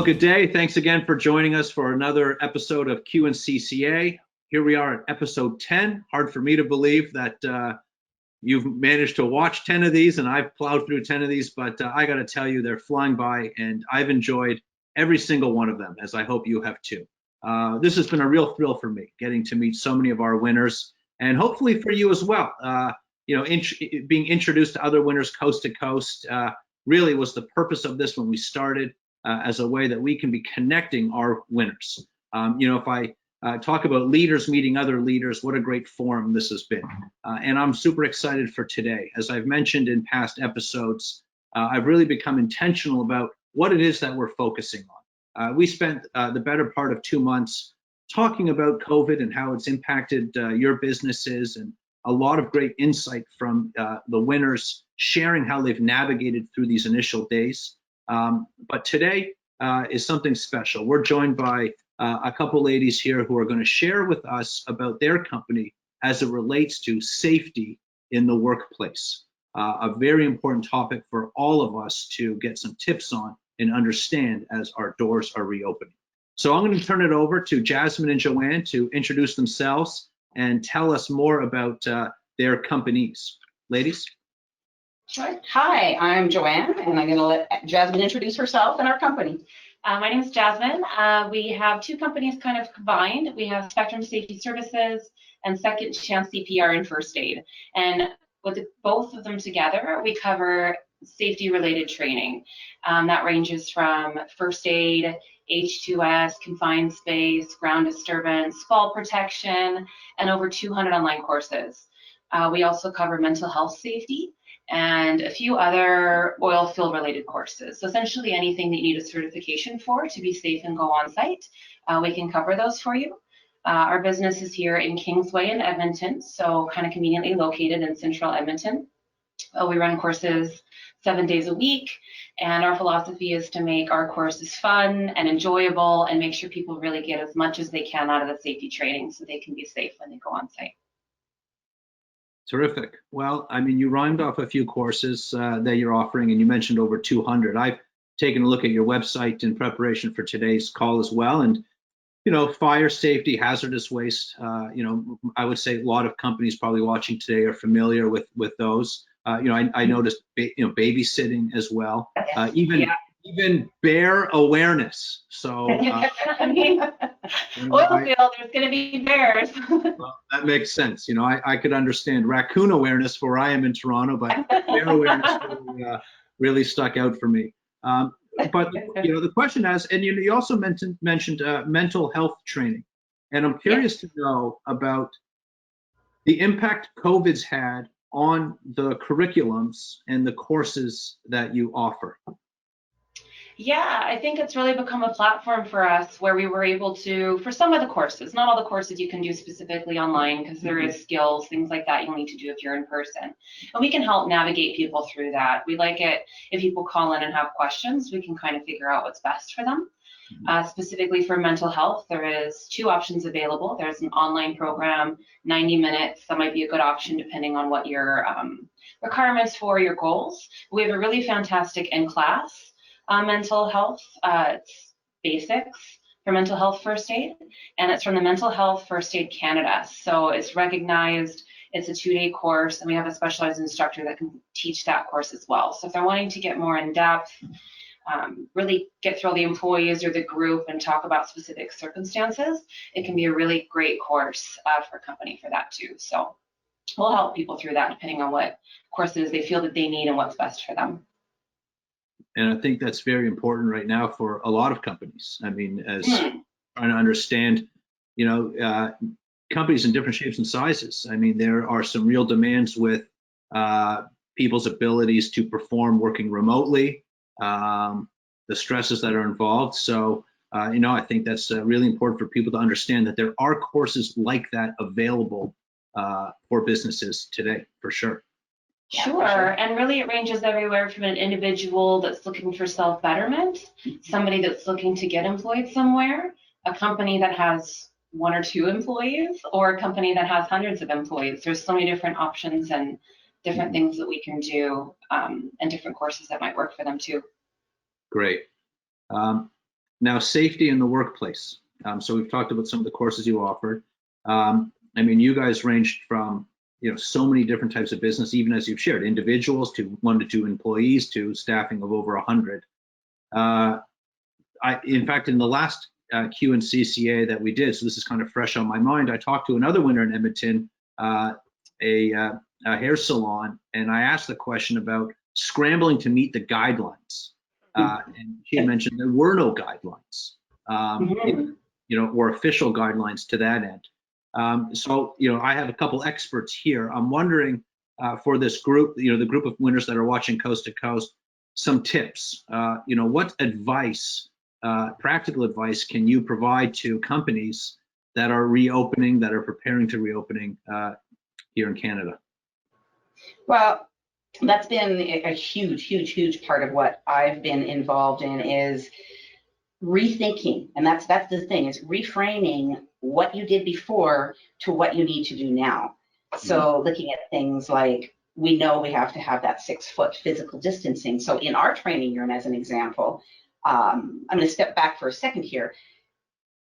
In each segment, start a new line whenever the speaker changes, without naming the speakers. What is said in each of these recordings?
Well, good day. Thanks again for joining us for another episode of Q and CCA. Here we are at episode 10. Hard for me to believe that you've managed to watch 10 of these, and I've plowed through 10 of these, but I got to tell you, they're flying by, and I've enjoyed every single one of them, as I hope you have too. This has been a real thrill for me, getting to meet so many of our winners, and hopefully for you as well. Being introduced to other winners coast to coast really was the purpose of this when we started, as a way that we can be connecting our winners. If I talk about leaders meeting other leaders, what a great forum this has been. And I'm super excited for today. As I've mentioned in past episodes, I've really become intentional about what it is that we're focusing on. We spent the better part of 2 months talking about COVID and how it's impacted your businesses, and a lot of great insight from the winners sharing how they've navigated through these initial days. But today is something special. We're joined by a couple ladies here who are going to share with us about their company as it relates to safety in the workplace. A very important topic for all of us to get some tips on and understand as our doors are reopening. So I'm going to turn it over to Jazmine and Joanne to introduce themselves and tell us more about their companies. Ladies?
Sure. Hi, I'm Joanne, and I'm going to let Jazmine introduce herself and our company.
My name is Jazmine. We have two companies kind of combined. We have Spectrum Safety Services and Second Chance CPR and First Aid. And with both of them together, we cover safety-related training. That ranges from first aid, H2S, confined space, ground disturbance, fall protection, and over 200 online courses. We also cover mental health safety and a few other oil field related courses. So essentially anything that you need a certification for to be safe and go on site, we can cover those for you. Our business is here in Kingsway in Edmonton, so kind of conveniently located in central Edmonton. We run courses 7 days a week, and our philosophy is to make our courses fun and enjoyable and make sure people really get as much as they can out of the safety training so they can be safe when they go on site.
Terrific. Well, I mean, you rhymed off a few courses that you're offering, and you mentioned over 200. I've taken a look at your website in preparation for today's call as well. And, fire safety, hazardous waste, I would say a lot of companies probably watching today are familiar with those. I noticed, babysitting as well, even bear awareness. So,
oil field, there's going to be bears.
Well, that makes sense. I could understand raccoon awareness where I am in Toronto, but bear awareness really stuck out for me. But the question is, and you also mentioned mental health training, and I'm curious to know about the impact COVID's had on the curriculums and the courses that you offer.
Yeah, I think it's really become a platform for us where we were able to, for some of the courses, not all the courses you can do specifically online because there is skills, things like that you'll need to do if you're in person. And we can help navigate people through that. We like it if people call in and have questions, we can kind of figure out what's best for them. Specifically for mental health, there is 2 options available. There's an online program, 90 minutes. That might be a good option depending on what your requirements for your goals. We have a really fantastic in-class mental health. It's basics for mental health first aid, and it's from the Mental Health First Aid Canada. So it's recognized, it's a 2-day course, and we have a specialized instructor that can teach that course as well. So if they're wanting to get more in depth, really get through all the employees or the group and talk about specific circumstances, it can be a really great course for a company for that too. So we'll help people through that depending on what courses they feel that they need and what's best for them.
And I think that's very important right now for a lot of companies. I mean, as trying to understand, companies in different shapes and sizes. I mean, there are some real demands with people's abilities to perform working remotely, the stresses that are involved. So, I think that's really important for people to understand that there are courses like that available for businesses today, for sure.
Sure. And really it ranges everywhere from an individual that's looking for self-betterment, somebody that's looking to get employed somewhere, a company that has 1 or 2 employees, or a company that has hundreds of employees. There's so many different options and different things that we can do, and different courses that might work for them too.
Great. Now, safety in the workplace. So we've talked about some of the courses you offered. I mean, you guys ranged from, so many different types of business, even as you've shared, individuals to 1 to 2 employees to staffing of over 100. In fact, in the last Q and CCA that we did, so this is kind of fresh on my mind, I talked to another winner in Edmonton, a hair salon, and I asked the question about scrambling to meet the guidelines. And she had mentioned there were no guidelines, or official guidelines to that end. So, I have a couple experts here. I'm wondering for this group, the group of winners that are watching Coast to Coast, some tips. What advice, practical advice, can you provide to companies that are reopening, that are preparing to reopening here in Canada?
Well, that's been a huge part of what I've been involved in, is rethinking. And that's the thing, is reframing what you did before to what you need to do now. So looking at things like, we know we have to have that 6-foot physical distancing. So in our training room, as an example, I'm going to step back for a second here.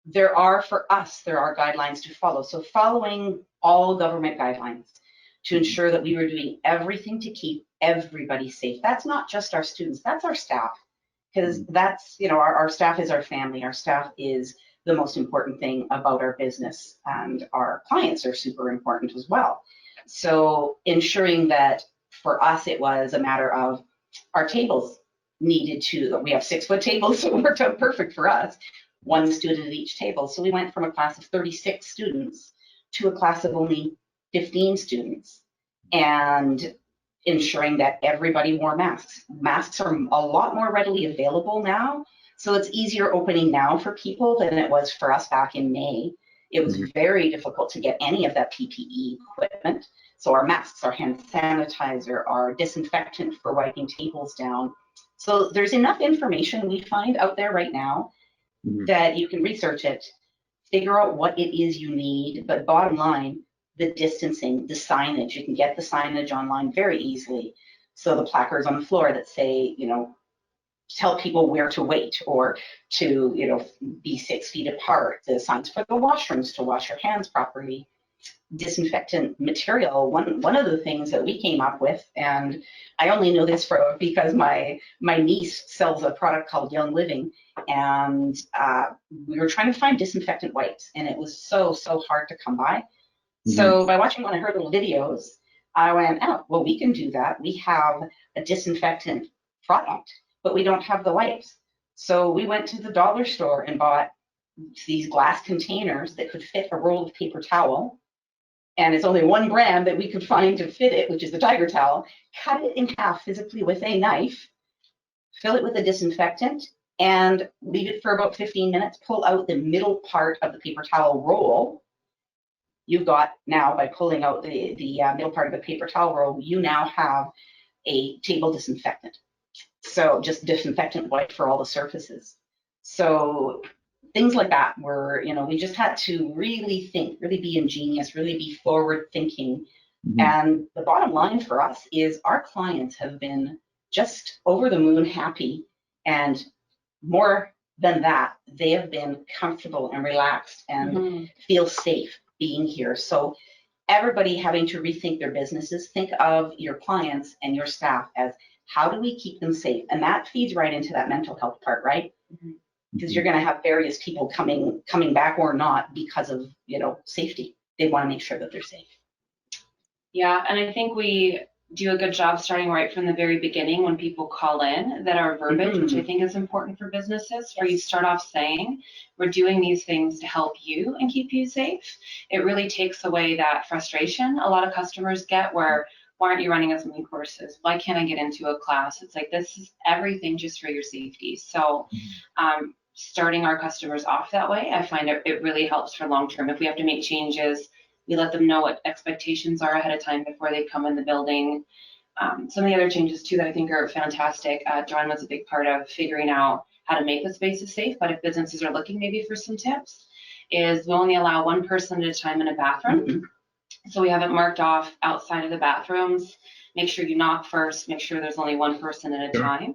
There are guidelines to follow. So following all government guidelines to ensure that we were doing everything to keep everybody safe. That's not just our students, that's our staff. Because that's, our staff is our family. Our staff is the most important thing about our business, and our clients are super important as well. So ensuring that for us, it was a matter of our tables needed to, we have 6-foot tables, so it worked out perfect for us. 1 student at each table. So we went from a class of 36 students to a class of only 15 students, and ensuring that everybody wore masks. Masks are a lot more readily available now, so it's easier opening now for people than it was for us back in May. It was very difficult to get any of that PPE equipment. So our masks, our hand sanitizer, our disinfectant for wiping tables down. So there's enough information we find out there right now that you can research it, figure out what it is you need, but bottom line, the distancing, the signage, you can get the signage online very easily. So the placards on the floor that say, tell people where to wait, or to, be 6 feet apart, the signs for the washrooms to wash your hands properly, disinfectant material. One of the things that we came up with, and I only know this because my niece sells a product called Young Living, and we were trying to find disinfectant wipes, and it was so hard to come by. So by watching one of her little videos, I went, oh, well, we can do that. We have a disinfectant product, but we don't have the wipes. So we went to the dollar store and bought these glass containers that could fit a roll of paper towel. And it's only one brand that we could find to fit it, which is the Tiger Towel. Cut it in half physically with a knife, fill it with a disinfectant, and leave it for about 15 minutes. Pull out the middle part of the paper towel roll. You've got now, by pulling out the middle part of the paper towel roll, you now have a table disinfectant. So just disinfectant wipe for all the surfaces. So things like that were, we just had to really think, really be ingenious, really be forward thinking. And the bottom line for us is our clients have been just over the moon happy, and more than that, they have been comfortable and relaxed and feel safe being here. So everybody having to rethink their businesses, think of your clients and your staff as, how do we keep them safe? And that feeds right into that mental health part, right? Because you're going to have various people coming back or not because of, safety. They want to make sure that they're safe.
Yeah, and I think we do a good job starting right from the very beginning when people call in, that our verbiage, which I think is important for businesses, where you start off saying, we're doing these things to help you and keep you safe. It really takes away that frustration a lot of customers get, where, why aren't you running as many courses? Why can't I get into a class? It's like, this is everything just for your safety. So starting our customers off that way, I find it really helps for long term. If we have to make changes, we let them know what expectations are ahead of time before they come in the building. Some of the other changes too that I think are fantastic, Joanne was a big part of figuring out how to make the spaces safe, but if businesses are looking maybe for some tips, is we'll only allow 1 person at a time in a bathroom. So we have it marked off outside of the bathrooms. Make sure you knock first, make sure there's only 1 person at a time.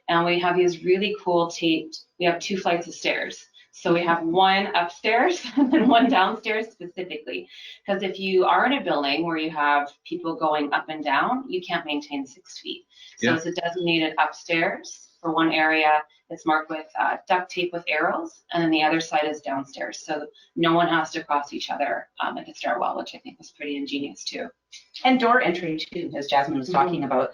And we have these really cool taped, we have 2 flights of stairs. So we have one upstairs and then one downstairs specifically. Because if you are in a building where you have people going up and down, you can't maintain 6 feet. So
Yeah.
it's a designated upstairs for one area. It's marked with duct tape with arrows, and then the other side is downstairs. So no one has to cross each other at the stairwell, which I think was pretty ingenious too.
And door entry too, as Jazmine was talking about.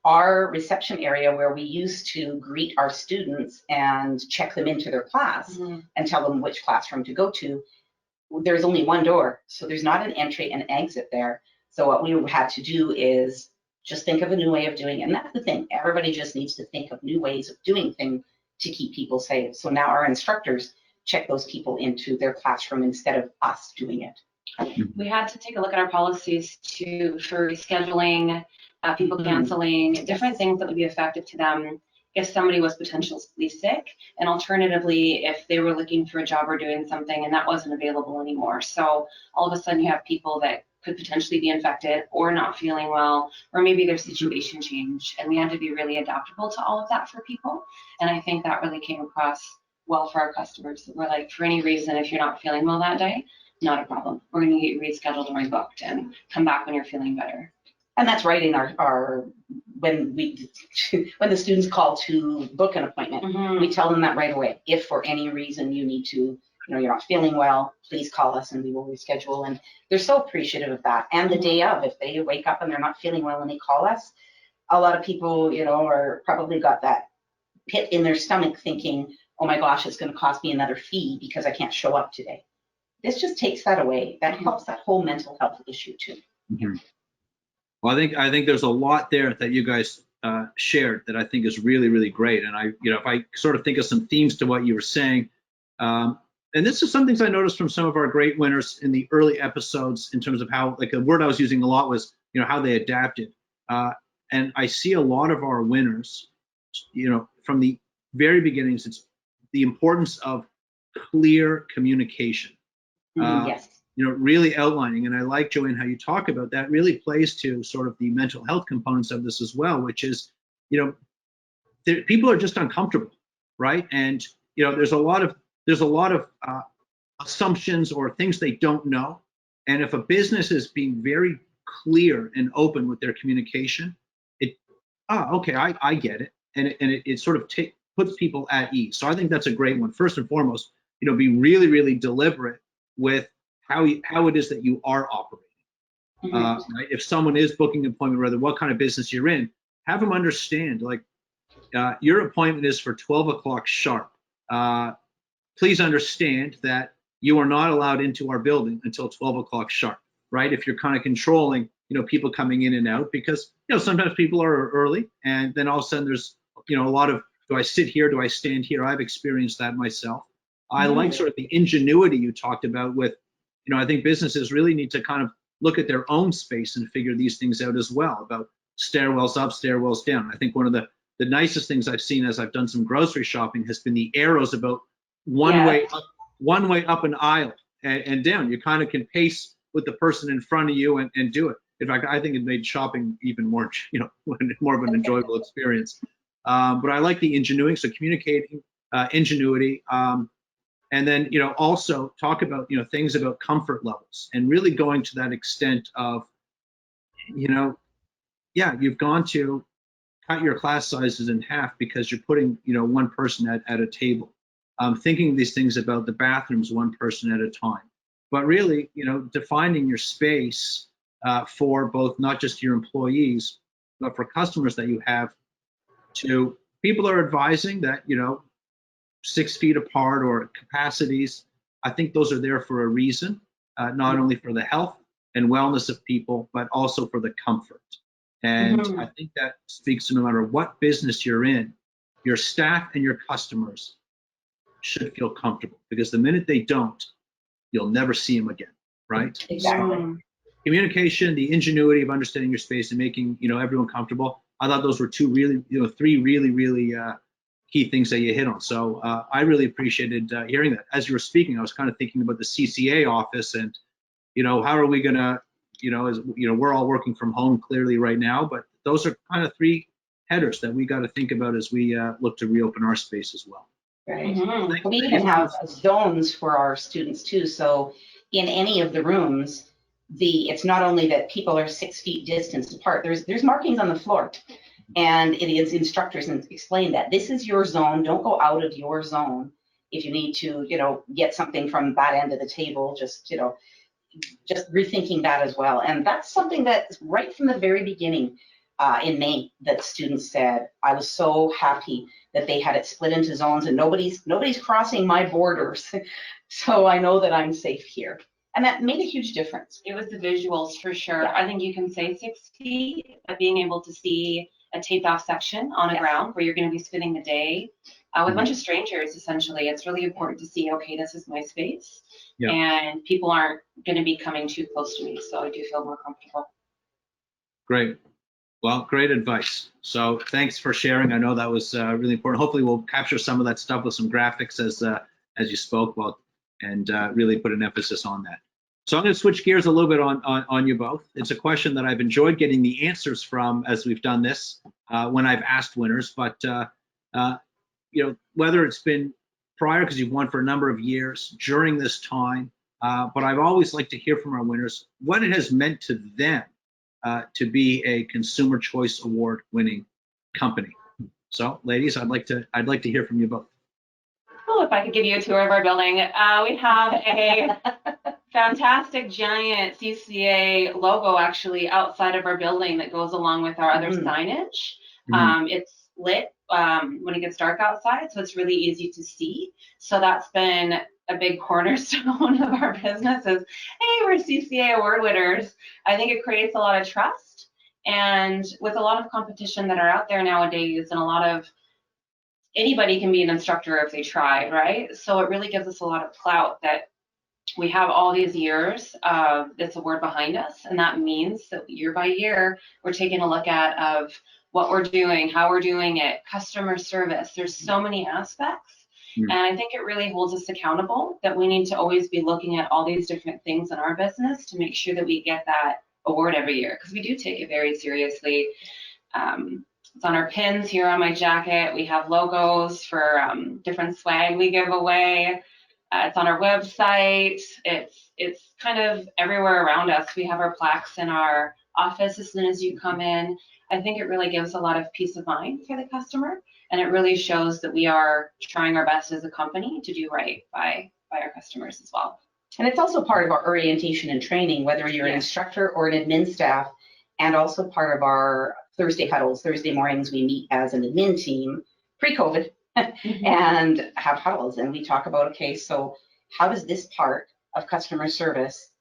Our reception area where we used to greet our students and check them into their class and tell them which classroom to go to, there's only one door. So there's not an entry and exit there. So what we had to do is just think of a new way of doing it. And that's the thing. Everybody just needs to think of new ways of doing things to keep people safe. So now our instructors check those people into their classroom instead of us doing it.
We had to take a look at our policies for rescheduling, people canceling, different things that would be effective to them if somebody was potentially sick, and alternatively, if they were looking for a job or doing something and that wasn't available anymore. So all of a sudden you have people that could potentially be infected or not feeling well, or maybe their situation changed, and we had to be really adaptable to all of that for people. And I think that really came across well for our customers. We're like, for any reason, if you're not feeling well that day, not a problem. We're going to get you rescheduled or rebooked and come back when you're feeling better.
And that's right in our when the students call to book an appointment, we tell them that right away. If for any reason you need to, you're not feeling well, please call us and we will reschedule. And they're so appreciative of that. And the day of, if they wake up and they're not feeling well and they call us, a lot of people, are probably got that pit in their stomach thinking, oh my gosh, it's going to cost me another fee because I can't show up today. This just takes that away. That helps that whole mental health issue too.
Well, I think there's a lot there that you guys shared that I think is really, really great. And if I sort of think of some themes to what you were saying, and this is some things I noticed from some of our great winners in the early episodes in terms of how, like the word I was using a lot was, how they adapted. And I see a lot of our winners, from the very beginnings, it's the importance of clear communication.
Yes.
Really outlining, and I like, Joanne, how you talk about that really plays to sort of the mental health components of this as well, which is, people are just uncomfortable, right? And, there's a lot of assumptions or things they don't know. And if a business is being very clear and open with their communication, okay, I get it. And it sort of puts people at ease. So I think that's a great one. First and foremost, be really, really deliberate with how it is that you are operating. Right? If someone is booking an appointment, whether what kind of business you're in, have them understand, like, your appointment is for 12 o'clock sharp. Please understand that you are not allowed into our building until 12 o'clock sharp, right? If you're kind of controlling, people coming in and out, because, sometimes people are early, and then all of a sudden there's, a lot of, do I sit here? Do I stand here? I've experienced that myself. I like sort of the ingenuity you talked about with, I think businesses really need to kind of look at their own space and figure these things out as well, about stairwells up, stairwells down. I think one of the nicest things I've seen as I've done some grocery shopping has been the arrows about one way up an aisle and down. You kind of can pace with the person in front of you and do it. In fact, I think it made shopping even more, more of an enjoyable experience. But I like the ingenuity, so communicating, ingenuity. And then, also talk about, things about comfort levels and really going to that extent of, you've gone to cut your class sizes in half because you're putting, one person at a table. Thinking these things about the bathrooms, one person at a time. But really, defining your space for both, not just your employees, but for customers that you have. People are advising that, 6 feet apart or capacities. I think those are there for a reason, not only for the health and wellness of people, but also for the comfort. And I think that speaks to no matter what business you're in, your staff and your customers should feel comfortable, because the minute they don't, you'll never see them again, right?
Exactly.
So, communication, the ingenuity of understanding your space and making, everyone comfortable. I thought those were three really, really key things that you hit on. So I really appreciated hearing that. As you were speaking, I was kind of thinking about the CCA office and, how are we gonna, we're all working from home clearly right now, but those are kind of 3 headers that we got to think about as we look to reopen our space as well.
Right.
Mhm.
We even have zones for our students too. So in any of the rooms, it's not only that people are 6 feet distance apart. There's markings on the floor, and it is instructors and explain that this is your zone. Don't go out of your zone. If you need to, get something from that end of the table, just rethinking that as well. And that's something that right from the very beginning in May that students said, I was so happy that they had it split into zones and nobody's crossing my borders. So I know that I'm safe here. And that made a huge difference.
It was the visuals for sure.
Yeah.
I think you can say 6 feet, but being able to see a taped off section on a ground where you're going to be spending the day with a bunch of strangers, essentially, it's really important to see, okay, this is my space.
Yeah.
And people aren't going to be coming too close to me. So I do feel more comfortable.
Great. Well, great advice. So thanks for sharing. I know that was really important. Hopefully we'll capture some of that stuff with some graphics as you spoke about and really put an emphasis on that. So I'm going to switch gears a little bit on you both. It's a question that I've enjoyed getting the answers from as we've done this when I've asked winners, but whether it's been prior because you've won for a number of years during this time, but I've always liked to hear from our winners what it has meant to them to be a Consumer Choice Award winning company. So, ladies, I'd like to hear from you both.
Well, if I could give you a tour of our building, we have a fantastic giant CCA logo actually outside of our building that goes along with our other signage. It's lit when it gets dark outside, so it's really easy to see. So that's been a big cornerstone of our business is, hey, we're CCA award winners. I think it creates a lot of trust. And with a lot of competition that are out there nowadays and a lot of anybody can be an instructor if they try, right? So it really gives us a lot of clout that we have all these years of this award behind us. And that means that year by year, we're taking a look at of what we're doing, how we're doing it, customer service. There's so many aspects. And I think it really holds us accountable that we need to always be looking at all these different things in our business to make sure that we get that award every year, because we do take it very seriously. It's on our pins here on my jacket. We have logos for different swag we give away. It's on our website. It's kind of everywhere around us. We have our plaques in our office as soon as you come in. I think it really gives a lot of peace of mind for the customer, and it really shows that we are trying our best as a company to do right by our customers as well.
And it's also part of our orientation and training, whether you're an instructor or an admin staff, and also part of our Thursday huddles. Thursday mornings we meet as an admin team, pre-COVID, and have huddles, and we talk about, okay, so how does this part of customer service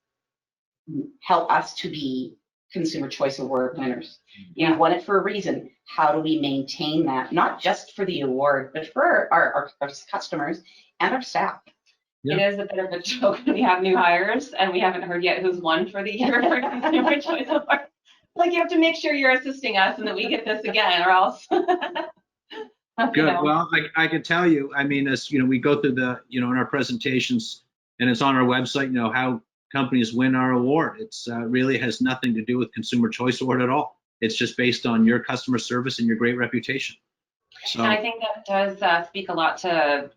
help us to be Consumer Choice Award winners? We won it for a reason. How do we maintain that, not just for the award, but for our customers and our staff?
It is a bit of a joke when we have new hires and we haven't heard yet who's won for the year for Consumer Choice Award. Like, you have to make sure you're assisting us and that we get this again, or else.
Good. Well, I can tell you, I mean, as we go through the, in our presentations, and it's on our website, how companies win our award. It's really has nothing to do with Consumer Choice Award at all. It's just based on your customer service and your great reputation. So,
and I think that does speak a lot to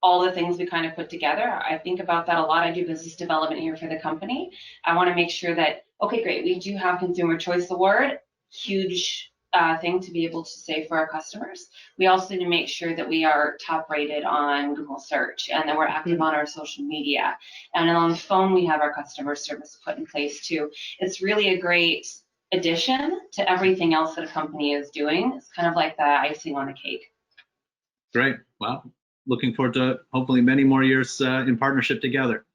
all the things we kind of put together. I think about that a lot. I do business development here for the company. I want to make sure that, okay, great, we do have Consumer Choice Award, huge thing to be able to say for our customers. We also need to make sure that we are top rated on Google search and that we're active on our social media. And on the phone, we have our customer service put in place too. It's really a great addition to everything else that a company is doing. It's kind of like the icing on a cake.
Great. Well, looking forward to hopefully many more years in partnership together.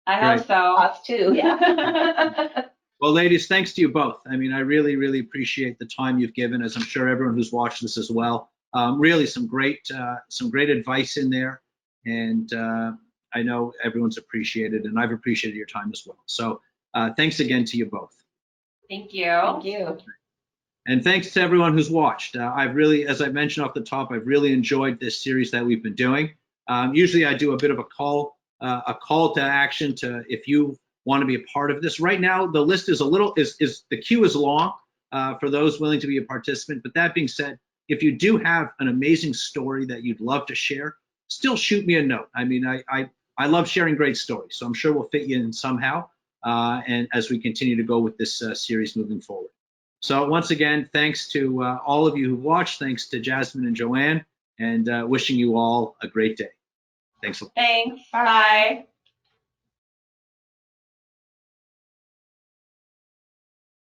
I hope so.
Us too. Yeah.
Well, ladies, thanks to you both. I mean, I really, really appreciate the time you've given, as I'm sure everyone who's watched this as well. Really some great advice in there. And I know everyone's appreciated, and I've appreciated your time as well. So thanks again to you both.
Thank you.
Thank you.
And thanks to everyone who's watched. I've really, as I mentioned off the top, I've really enjoyed this series that we've been doing. Usually I do a bit of a call to action to, if you want to be a part of this. Right now, the list is the queue is long for those willing to be a participant. But that being said, if you do have an amazing story that you'd love to share, still shoot me a note. I mean, I love sharing great stories, so I'm sure we'll fit you in somehow. And as we continue to go with this series moving forward. So once again, thanks to all of you who watched. Thanks to Jazmine and Joanne, and wishing you all a great day. Thanks a lot.
Thanks. Bye.